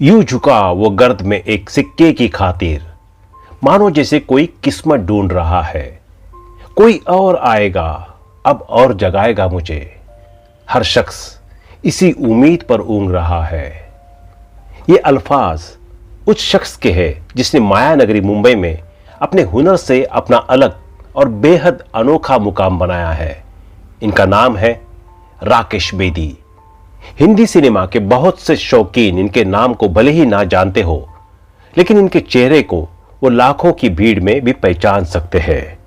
यूं झुका वो गर्द में एक सिक्के की खातिर, मानो जैसे कोई किस्मत ढूंढ रहा है। कोई और आएगा अब और जगाएगा मुझे। हर शख्स इसी उम्मीद पर ऊँग रहा है। ये अल्फाज उस शख्स के हैं जिसने माया नगरी मुंबई में अपने हुनर से अपना अलग और बेहद अनोखा मुकाम बनाया है। इनका नाम है राकेश बेदी। हिंदी सिनेमा के बहुत से शौकीन इनके नाम को भले ही ना जानते हो, लेकिन इनके चेहरे को वो लाखों की भीड़ में भी पहचान सकते हैं।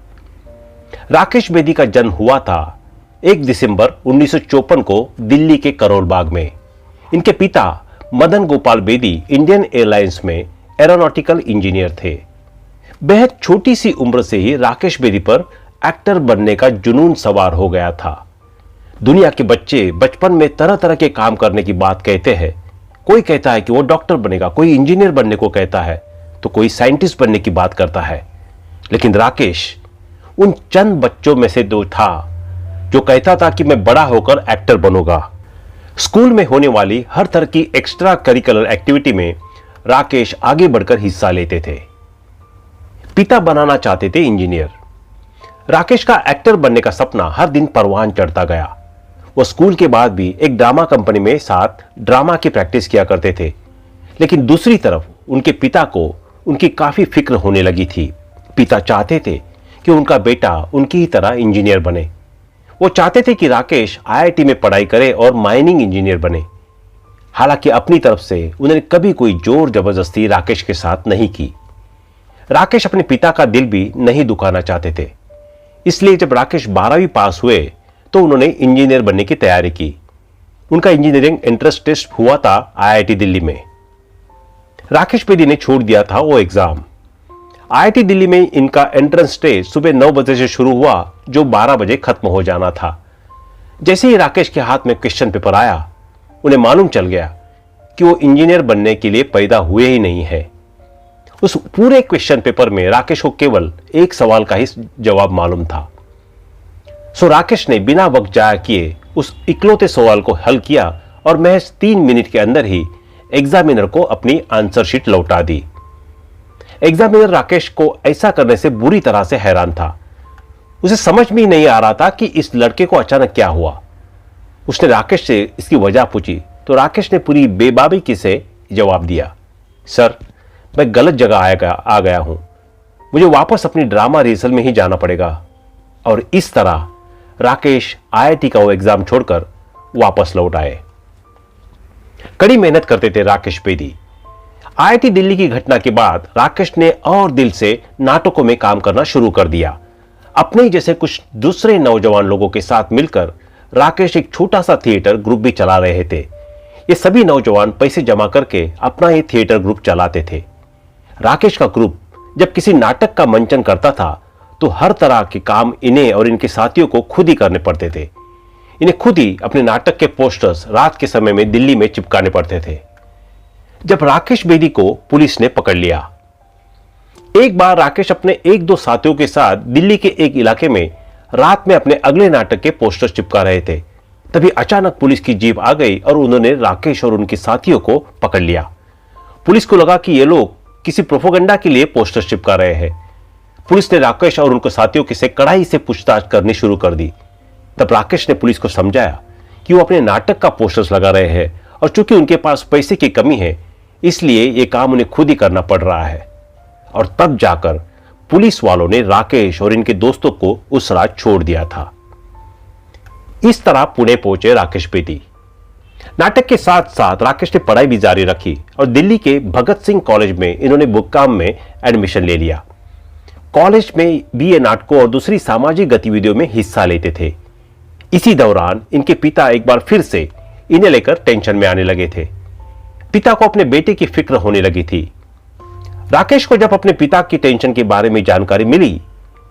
राकेश बेदी का जन्म हुआ था 1 दिसंबर 1954 को दिल्ली के करोल बाग में। इनके पिता मदन गोपाल बेदी इंडियन एयरलाइंस में एरोनॉटिकल इंजीनियर थे। बेहद छोटी सी उम्र से ही राकेश बेदी पर एक्टर बनने का जुनून सवार हो गया था। दुनिया के बच्चे बचपन में तरह तरह के काम करने की बात कहते हैं। कोई कहता है कि वो डॉक्टर बनेगा, कोई इंजीनियर बनने को कहता है, तो कोई साइंटिस्ट बनने की बात करता है। लेकिन राकेश उन चंद बच्चों में से दो था जो कहता था कि मैं बड़ा होकर एक्टर बनूंगा। स्कूल में होने वाली हर तरह की एक्स्ट्रा करिकुलर एक्टिविटी में राकेश आगे बढ़कर हिस्सा लेते थे। पिता बनाना चाहते थे इंजीनियर। राकेश का एक्टर बनने का सपना हर दिन परवान चढ़ता गया। वो स्कूल के बाद भी एक ड्रामा कंपनी में साथ ड्रामा की प्रैक्टिस किया करते थे। लेकिन दूसरी तरफ उनके पिता को उनकी काफी फिक्र होने लगी थी। पिता चाहते थे कि उनका बेटा उनकी ही तरह इंजीनियर बने। वो चाहते थे कि राकेश आईआईटी में पढ़ाई करे और माइनिंग इंजीनियर बने। हालांकि अपनी तरफ से उन्होंने कभी कोई जोर जबरदस्ती राकेश के साथ नहीं की। राकेश अपने पिता का दिल भी नहीं दुखाना चाहते थे। इसलिए जब राकेश 12वीं पास हुए तो उन्होंने इंजीनियर बनने की तैयारी की। उनका इंजीनियरिंग एंट्रेंस टेस्ट हुआ था आईआईटी दिल्ली में। राकेश बेदी ने छोड़ दिया था वो एग्जाम। आईआईटी दिल्ली में इनका एंट्रेंस टेस्ट सुबह 9 बजे से शुरू हुआ, जो 12 बजे खत्म हो जाना था। जैसे ही राकेश के हाथ में क्वेश्चन पेपर आया, उन्हें मालूम चल गया कि वो इंजीनियर बनने के लिए पैदा हुए ही नहीं है। उस पूरे क्वेश्चन पेपर में राकेश को केवल एक सवाल का ही जवाब मालूम था। सो राकेश ने बिना वक्त जाया किए उस इकलौते सवाल को हल किया और महज 3 मिनट के अंदर ही एग्जामिनर को अपनी आंसर शीट लौटा दी। एग्जामिनर राकेश को ऐसा करने से बुरी तरह से हैरान था। उसे समझ में नहीं आ रहा था कि इस लड़के को अचानक क्या हुआ। उसने राकेश से इसकी वजह पूछी तो राकेश ने पूरी बेबाकी से जवाब दिया, सर मैं गलत जगह आ गया हूं, मुझे वापस अपनी ड्रामा रिहर्सल में ही जाना पड़ेगा। और इस तरह राकेश आईआईटी का वो एग्जाम छोड़कर वापस लौट आए। कड़ी मेहनत करते थे राकेश बेदी। आईआईटी दिल्ली की घटना के बाद राकेश ने और दिल से नाटकों में काम करना शुरू कर दिया। अपने जैसे कुछ दूसरे नौजवान लोगों के साथ मिलकर राकेश एक छोटा सा थिएटर ग्रुप भी चला रहे थे। ये सभी नौजवान पैसे जमा करके अपना ये थिएटर ग्रुप चलाते थे। राकेश का ग्रुप जब किसी नाटक का मंचन करता था तो हर तरह के काम इन्हें और इनके साथियों को खुद ही करने पड़ते थे। इन्हें खुद ही अपने नाटक के पोस्टर्स रात के समय में दिल्ली में चिपकाने पड़ते थे। जब राकेश बेदी को पुलिस ने पकड़ लिया, एक बार राकेश अपने 1-2 साथियों के साथ दिल्ली के एक इलाके में रात में अपने अगले नाटक के पोस्टर्स चिपका रहे थे। तभी अचानक पुलिस की जीप आ गई और उन्होंने राकेश और उनके साथियों को पकड़ लिया। पुलिस को लगा कि ये लोग किसी प्रोपोगंडा के लिए पोस्टर्स चिपका रहे हैं। पुलिस ने राकेश और उनके साथियों के से कड़ाई से पूछताछ करनी शुरू कर दी। तब राकेश ने पुलिस को समझाया कि वो अपने नाटक का पोस्टर्स लगा रहे हैं और चूंकि उनके पास पैसे की कमी है, इसलिए ये काम उन्हें खुद ही करना पड़ रहा है। और तब जाकर पुलिस वालों ने राकेश और इनके दोस्तों को उस रात छोड़ दिया था। इस तरह पुणे पहुंचे राकेश बेदी। नाटक के साथ साथ राकेश ने पढ़ाई भी जारी रखी और दिल्ली के भगत सिंह कॉलेज में इन्होंने बुककाम में एडमिशन ले लिया। कॉलेज में भी ये नाटकों और दूसरी सामाजिक गतिविधियों में हिस्सा लेते थे। इसी दौरान इनके पिता एक बार फिर से इन्हें लेकर टेंशन में आने लगे थे। पिता को अपने बेटे की फिक्र होने लगी थी। राकेश को जब अपने पिता की टेंशन के बारे में जानकारी मिली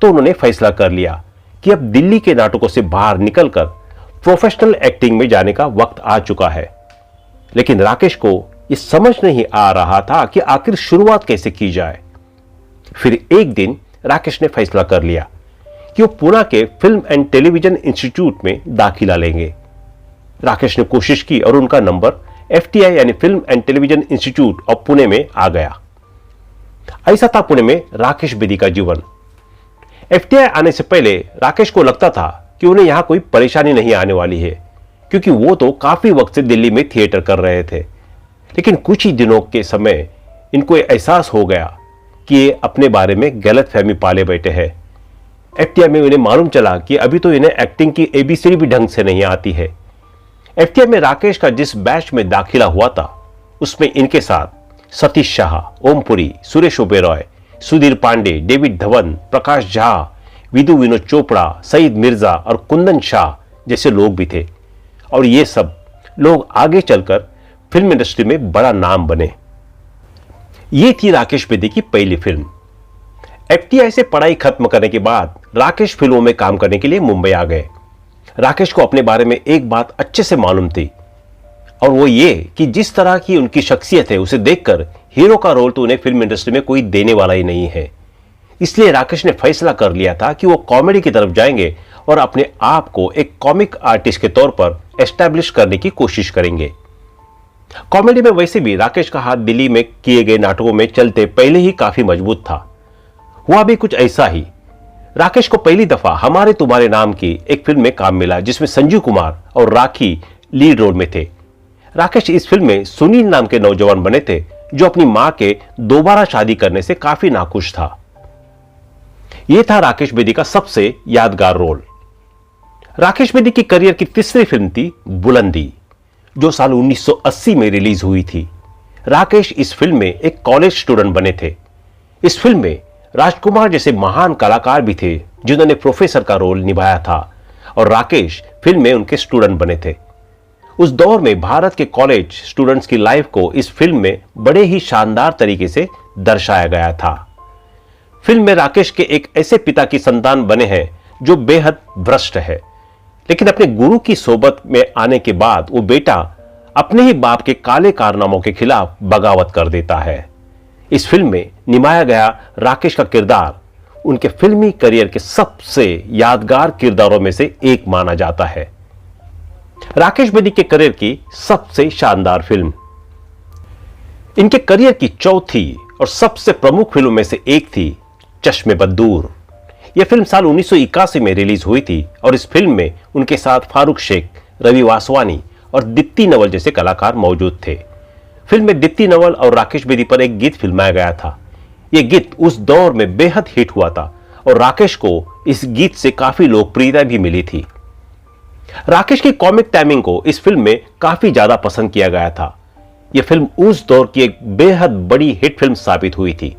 तो उन्होंने फैसला कर लिया कि अब दिल्ली के नाटकों से बाहर निकलकर प्रोफेशनल एक्टिंग में जाने का वक्त आ चुका है। लेकिन राकेश को यह समझ नहीं आ रहा था कि आखिर शुरुआत कैसे की जाए। फिर एक दिन राकेश ने फैसला कर लिया कि वो पुणे के फिल्म एंड टेलीविजन इंस्टीट्यूट में दाखिला लेंगे। राकेश ने कोशिश की और उनका नंबर FTI यानी film and television institute of Pune में आ गया। ऐसा था पुणे में राकेश बेदी का जीवन। FTI आने से पहले राकेश को लगता था कि उन्हें यहां कोई परेशानी नहीं आने वाली है, क्योंकि वो तो काफी वक्त से दिल्ली में थिएटर कर रहे थे। लेकिन कुछ ही दिनों के समय इनको एहसास हो गया कि ये अपने बारे में गलतफहमी पाले बैठे हैं। FTI में उन्हें मालूम चला कि अभी तो इन्हें एक्टिंग की ABCD भी ढंग से नहीं आती है। FTI में राकेश का जिस बैच में दाखिला हुआ था, उसमें इनके साथ सतीश शाह, ओमपुरी, सुरेश ओबेरॉय, सुधीर पांडे, डेविड धवन, प्रकाश झा, विदु विनोद चोपड़ा, सईद मिर्जा और कुंदन शाह जैसे लोग भी थे। और ये सब लोग आगे चलकर फिल्म इंडस्ट्री में बड़ा नाम बने। ये थी राकेश बेदी की पहली फिल्म। FTI से पढ़ाई खत्म करने के बाद राकेश फिल्मों में काम करने के लिए मुंबई आ गए। राकेश को अपने बारे में एक बात अच्छे से मालूम थी, और वो ये कि जिस तरह की उनकी शख्सियत है उसे देखकर हीरो का रोल तो उन्हें फिल्म इंडस्ट्री में कोई देने वाला ही नहीं है। इसलिए राकेश ने फैसला कर लिया था कि वो कॉमेडी की तरफ जाएंगे और अपने आप को एक कॉमिक आर्टिस्ट के तौर पर एस्टैब्लिश करने की कोशिश करेंगे। कॉमेडी में वैसे भी राकेश का हाथ दिल्ली में किए गए नाटकों में चलते पहले ही काफी मजबूत था। हुआ भी कुछ ऐसा ही। राकेश को पहली दफा हमारे तुम्हारे नाम की एक फिल्म में काम मिला, जिसमें संजीव कुमार और राखी लीड रोल में थे। राकेश इस फिल्म में सुनील नाम के नौजवान बने थे, जो अपनी मां के दोबारा शादी करने से काफी नाखुश था। यह था राकेश बेदी का सबसे यादगार रोल। राकेश बेदी की करियर की तीसरी फिल्म थी बुलंदी, जो साल 1980 में रिलीज हुई थी। राकेश इस फिल्म में एक कॉलेज स्टूडेंट बने थे। इस फिल्म में राजकुमार जैसे महान कलाकार भी थे, जिन्होंने प्रोफेसर का रोल निभाया था, और राकेश फिल्म में उनके स्टूडेंट बने थे। उस दौर में भारत के कॉलेज स्टूडेंट्स की लाइफ को इस फिल्म में बड़े ही शानदार तरीके से दर्शाया गया था। फिल्म में राकेश के एक ऐसे पिता की संतान बने हैं जो बेहद भ्रष्ट है, लेकिन अपने गुरु की सोबत में आने के बाद वो बेटा अपने ही बाप के काले कारनामों के खिलाफ बगावत कर देता है। इस फिल्म में निभाया गया राकेश का किरदार उनके फिल्मी करियर के सबसे यादगार किरदारों में से एक माना जाता है। राकेश बेदी के करियर की सबसे शानदार फिल्म। इनके करियर की चौथी और सबसे प्रमुख फिल्मों में से एक थी चश्मे बद्दूर। यह फिल्म साल 1981 में रिलीज हुई थी, और इस फिल्म में उनके साथ फारूक शेख, रवि वासवानी और दीप्ति नवल जैसे कलाकार मौजूद थे। फिल्म में दीप्ति नवल और राकेश बेदी पर एक गीत फिल्माया गया था। यह गीत उस दौर में बेहद हिट हुआ था, और राकेश को इस गीत से काफी लोकप्रियता भी मिली थी। राकेश की कॉमिक टाइमिंग को इस फिल्म में काफी ज्यादा पसंद किया गया था। यह फिल्म उस दौर की एक बेहद बड़ी हिट फिल्म साबित हुई थी।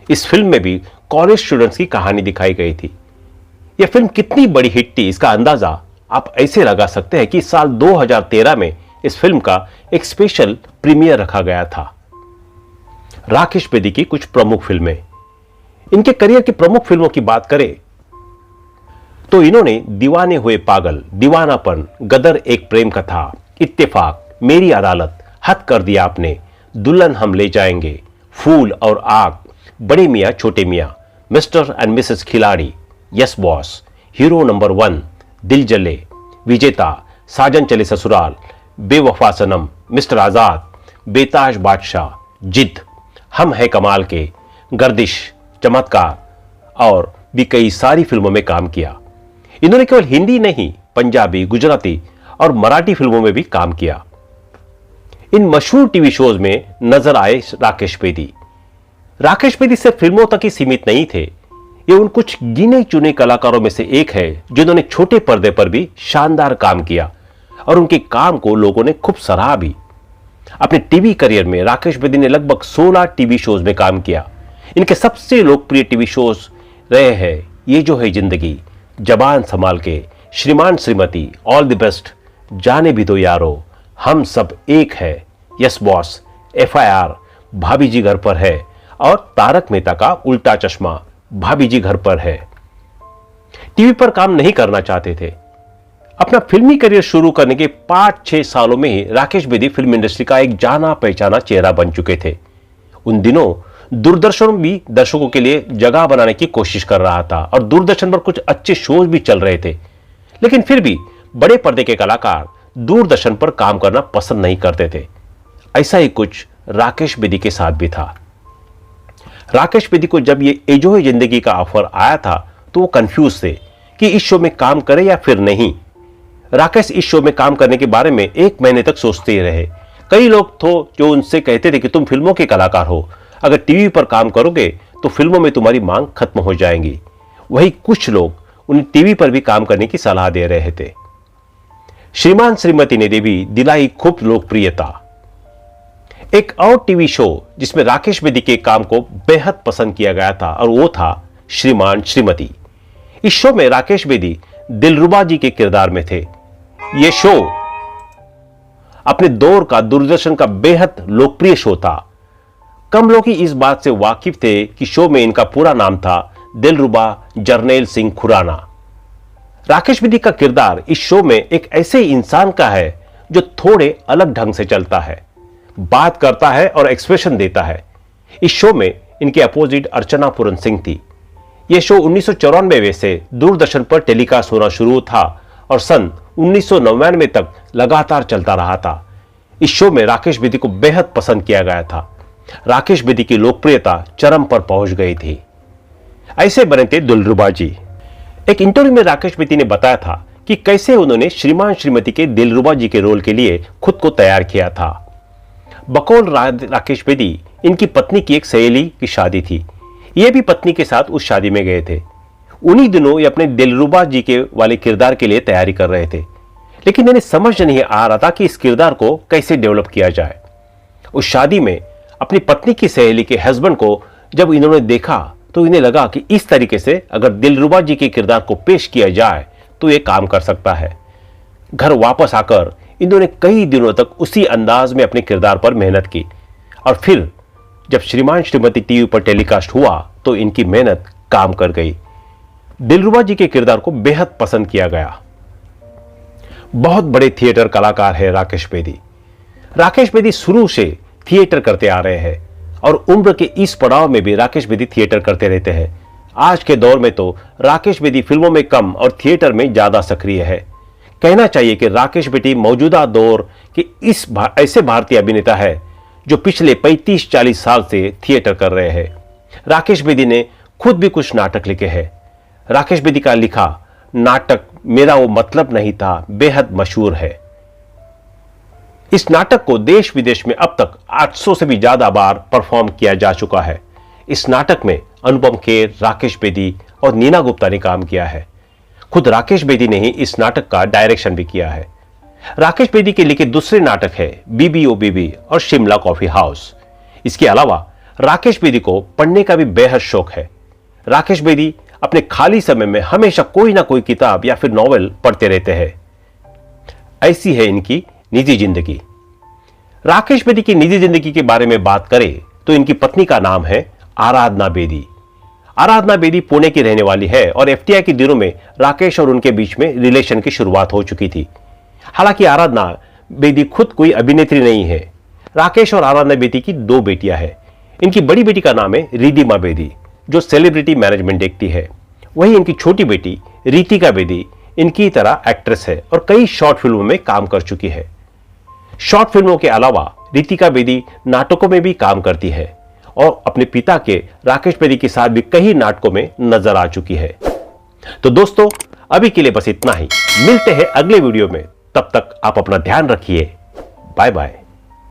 इस फिल्म में भी कॉलेज स्टूडेंट्स की कहानी दिखाई गई थी। यह फिल्म कितनी बड़ी हिट थी, इसका अंदाजा आप ऐसे लगा सकते हैं कि साल 2013 में इस फिल्म का एक स्पेशल प्रीमियर रखा गया था। राकेश बेदी की कुछ प्रमुख फिल्में। इनके करियर की प्रमुख फिल्मों की बात करें तो इन्होंने दीवाने हुए पागल, दीवानापन, गदर एक प्रेम कथा, इत्तेफाक, मेरी अदालत, हद कर दिया आपने, दुल्हन हम ले जाएंगे, फूल और आग, बड़े मियां छोटे मियां, मिस्टर एंड मिसेस खिलाड़ी, यस बॉस, हीरो नंबर 1, दिल जले, विजेता, साजन चले ससुराल, बेवफा सनम, मिस्टर आजाद, बेताज बादशाह, जिद, हम है कमाल के, गर्दिश, चमत्कार और भी कई सारी फिल्मों में काम किया। इन्होंने केवल हिंदी नहीं, पंजाबी, गुजराती और मराठी फिल्मों में भी काम किया। इन मशहूर टीवी शोज में नजर आए राकेश बेदी। राकेश बेदी सिर्फ फिल्मों तक ही सीमित नहीं थे। ये उन कुछ गिने चुने कलाकारों में से एक है जिन्होंने छोटे पर्दे पर भी शानदार काम किया, और उनके काम को लोगों ने खूब सराहा भी। अपने टीवी करियर में राकेश बेदी ने लगभग 16 टीवी शोज में काम किया। इनके सबसे लोकप्रिय टीवी शोज रहे हैं ये जो है जिंदगी, जबान संभाल के, श्रीमान श्रीमती, ऑल द बेस्ट, जाने भी दो यारो, हम सब एक है, यस बॉस, FIR, भाभी जी घर पर है, और तारक मेहता का उल्टा चश्मा, भाभी जी घर पर है। टीवी पर काम नहीं करना चाहते थे। अपना फिल्मी करियर शुरू करने के 5-6 सालों में ही राकेश बेदी फिल्म इंडस्ट्री का एक जाना पहचाना चेहरा बन चुके थे। उन दिनों दूरदर्शन भी दर्शकों के लिए जगह बनाने की कोशिश कर रहा था, और दूरदर्शन पर कुछ अच्छे शोज भी चल रहे थे। लेकिन फिर भी बड़े पर्दे के कलाकार दूरदर्शन पर काम करना पसंद नहीं करते थे, ऐसा ही कुछ राकेश बेदी के साथ भी था। राकेश बेदी को जब ये एजो है जिंदगी का ऑफर आया था तो वो कंफ्यूज थे कि इस शो में काम करे या फिर नहीं। राकेश इस शो में काम करने के बारे में 1 महीने तक सोचते ही रहे। कई लोग तो जो उनसे कहते थे कि तुम फिल्मों के कलाकार हो, अगर टीवी पर काम करोगे तो फिल्मों में तुम्हारी मांग खत्म हो जाएगी। वही कुछ लोग उन्हें टीवी पर भी काम करने की सलाह दे रहे थे। श्रीमान श्रीमती ने भी दिलाई खूब लोकप्रियता। एक और टीवी शो जिसमें राकेश बेदी के काम को बेहद पसंद किया गया था और वो था श्रीमान श्रीमती। इस शो में राकेश बेदी दिलरुबा जी के किरदार में थे। यह शो अपने दौर का दूरदर्शन का बेहद लोकप्रिय शो था। कम लोग ही इस बात से वाकिफ थे कि शो में इनका पूरा नाम था दिलरुबा जरनैल सिंह खुराना। राकेश बेदी का किरदार इस शो में एक ऐसे इंसान का है जो थोड़े अलग ढंग से चलता है, बात करता है और एक्सप्रेशन देता है। इस शो में इनके अपोजिट अर्चना पूरन सिंह थी। यह शो 1994 से दूरदर्शन पर टेलीकास्ट होना शुरू था और सन 1999 तक लगातार चलता रहा था। इस शो में राकेश बेदी को बेहद पसंद किया गया था। राकेश बेदी की लोकप्रियता चरम पर पहुंच गई थी। ऐसे बने थे दिलरुबा जी। एक इंटरव्यू में राकेश बेदी ने बताया था कि कैसे उन्होंने श्रीमान श्रीमती के दिलरुबा जी के रोल के लिए खुद को तैयार किया था। बकौल राकेश बेदी इनकी पत्नी की एक सहेली की शादी थी। ये भी पत्नी के साथ उस शादी में गए थे। उन्हीं दिनों ये अपने दिलरुबा जी के वाले किरदार के लिए तैयारी कर रहे थे, लेकिन इन्हें समझ नहीं आ रहा था कि इस किरदार को कैसे डेवलप किया जाए। उस शादी में अपनी पत्नी की सहेली के हस्बैंड को जब इन्होंने देखा तो इन्हें लगा कि इस तरीके से अगर दिलरुबा जी के किरदार को पेश किया जाए तो ये काम कर सकता है। घर वापस आकर इन्होंने कई दिनों तक उसी अंदाज में अपने किरदार पर मेहनत की और फिर जब श्रीमान श्रीमती टीवी पर टेलीकास्ट हुआ तो इनकी मेहनत काम कर गई। दिलरुबा जी के किरदार को बेहद पसंद किया गया। बहुत बड़े थिएटर कलाकार है राकेश बेदी। राकेश बेदी शुरू से थिएटर करते आ रहे हैं और उम्र के इस पड़ाव में भी राकेश बेदी थिएटर करते रहते हैं। आज के दौर में तो राकेश बेदी फिल्मों में कम और थिएटर में ज्यादा सक्रिय है। कहना चाहिए कि राकेश बेदी मौजूदा दौर के ऐसे भारतीय अभिनेता है जो पिछले 35-40 साल से थिएटर कर रहे हैं। राकेश बेदी ने खुद भी कुछ नाटक लिखे हैं। राकेश बेदी का लिखा नाटक मेरा वो मतलब नहीं था बेहद मशहूर है। इस नाटक को देश विदेश में अब तक 800 से भी ज्यादा बार परफॉर्म किया जा चुका है। इस नाटक में अनुपम खेर, राकेश बेदी और नीना गुप्ता ने काम किया है। खुद राकेश बेदी ने ही इस नाटक का डायरेक्शन भी किया है। राकेश बेदी के लिखे दूसरे नाटक है बीबी ओ बीबी और शिमला कॉफी हाउस। इसके अलावा राकेश बेदी को पढ़ने का भी बेहद शौक है। राकेश बेदी अपने खाली समय में हमेशा कोई ना कोई किताब या फिर नॉवेल पढ़ते रहते हैं। ऐसी है इनकी निजी जिंदगी। राकेश बेदी की निजी जिंदगी के बारे में बात करें तो इनकी पत्नी का नाम है आराधना बेदी। आराधना बेदी पुणे की रहने वाली है और एफटीआई के दिनों में राकेश और उनके बीच में रिलेशन की शुरुआत हो चुकी थी। हालांकि आराधना बेदी खुद कोई अभिनेत्री नहीं है। राकेश और आराधना बेदी की 2 बेटियां हैं। इनकी बड़ी बेटी का नाम है रिधिमा बेदी जो सेलिब्रिटी मैनेजमेंट देखती है। वही इनकी छोटी बेटी रितिका बेदी इनकी तरह एक्ट्रेस है और कई शॉर्ट फिल्मों में काम कर चुकी है। शॉर्ट फिल्मों के अलावा रितिका बेदी नाटकों में भी काम करती है और अपने पिता के राकेश बेदी के साथ भी कई नाटकों में नजर आ चुकी है। तो दोस्तों अभी के लिए बस इतना ही। मिलते हैं अगले वीडियो में। तब तक आप अपना ध्यान रखिए। Bye bye.